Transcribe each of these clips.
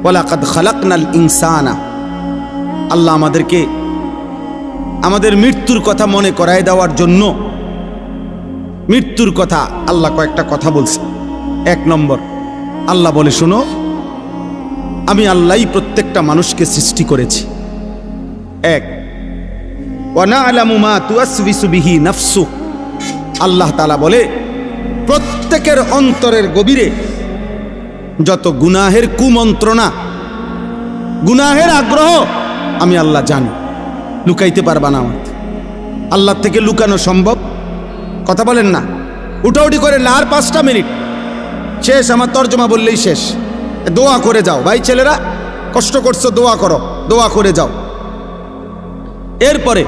ওয়ালাকাদ খালাকনাল ইনসানা, আল্লাহ আমাদেরকে আমাদের মৃত্যুর কথা মনে করায় দেওয়ার জন্য মৃত্যুর কথা আল্লাহ কয়েকটা কথা বলছে। 1 নম্বর, আল্লাহ বলে শোনো, আমি আল্লাহই প্রত্যেকটা মানুষকে সৃষ্টি করেছি। 1, ওয়া না'লামু মা তুওয়াসবিসু বিহি নাফসু, আল্লাহ তাআলা বলে প্রত্যেকের অন্তরের গভীরে যত গুনাহের কুমন্ত্রণা, গুনাহের আগ্রহ আমি আল্লাহ জানি, লুকাইতে পারবা না। আমার আল্লাহ থেকে লুকানো সম্ভব? কথা বলেন না, উঠাউঠি করে না। আর 5টা মিনিট শেষ, আমার তর্জমা বললেই শেষ। দোয়া করে যাও ভাই, ছেলেরা কষ্ট করছো, দোয়া করো, দোয়া করে যাও। এরপরে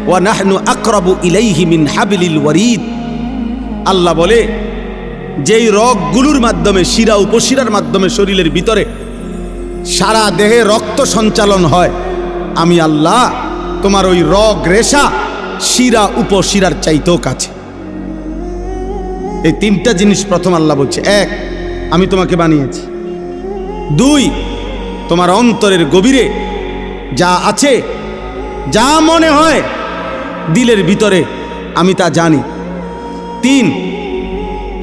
ওয়া নাহনু আকরাবু ইলাইহি মিন হাবলিল ওয়ারিদ, আল্লাহ বলে যেই রগগুলোর মাধ্যমে, শিরা উপশিরার মাধ্যমে শরীরের ভিতরে সারা দেহে রক্ত সঞ্চালন হয়, আমি আল্লাহ তোমার ওই রগ রেশা শিরা উপশিরার চাইতেও কাছে। এই 3টা জিনিস প্রথম আল্লাহ বলছে। 1, আমি তোমাকে বানিয়েছি। 2, তোমার অন্তরের গভীরে যা আছে, যা মনে হয় দিলের ভিতরে, আমি তা জানি। 3,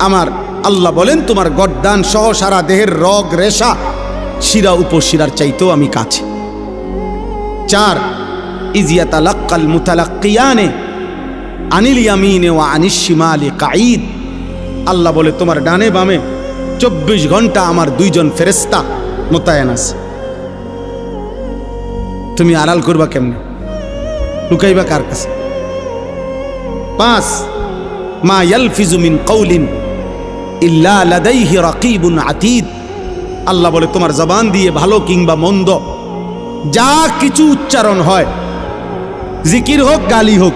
আমার আল্লাহ বলেন তোমার গর্দান সহ সারা দেহের রগ রেশা শিরা উপশিরার চাইতেও আমি কাছে। 4, ইয ইয়াতালাক্কাল মুতালাক্কিয়ানে আনিল ইয়ামিনে ওয়া আনিশ শিমালি কাঈদ, আল্লাহ বলে তোমার ডানে বামে 24 ঘন্টা আমার 2 জন ফেরেশতা মোতায়েন আছে। তুমি আড়াল করবা কেমনে, লুকাইবা কার কাছে? 5, মা ইয়ালফিজু মিন কাউলিন ইল্লা লাদাইহি রাকিবুন আতীদ, আল্লাহ বলে তোমার জবান দিয়ে ভালো কিংবা মন্দ যা কিছু উচ্চারণ হয়, জিকির হোক, গালি হোক,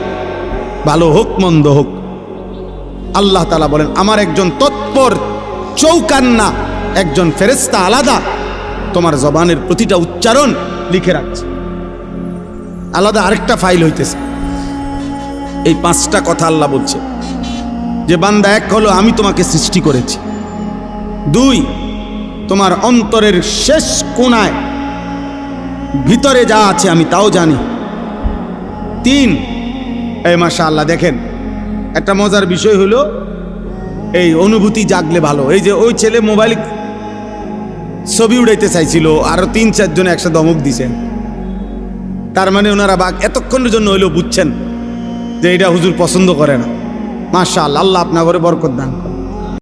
ভালো হোক মন্দ হোক, আল্লাহ তাআলা বলেন আমার একজন তৎপর চৌকান্না, একজন ফেরেশতা আলাদা তোমার জবানের প্রতিটা উচ্চারণ লিখে রাখছে। আলাদা আরেকটা ফাইল হইতেছে। এই 5টা কথা আল্লাহ বলছে যে বান্দা, 1 হলো আমি তোমাকে সৃষ্টি করেছি। 2, তোমার অন্তরের শেষ কোণায় ভিতরে যা আছে আমি তাও জানি। 3, এই মাশাআল্লাহ দেখেন একটা মজার বিষয় হলো, এই অনুভূতি জাগলে ভালো। এই যে ওই ছেলে মোবাইল ছবি উড়াইতে চাইছিল, আরো 3-4 জন একসাথে ধমক দিছেন, তার মানে ওনারা এতক্ষণের জন্য হইলেও বুঝছেন যে এটা হুজুর পছন্দ করে না। মাশাআল্লাহ, আল্লাহ আপনার ঘরে বরকত দান।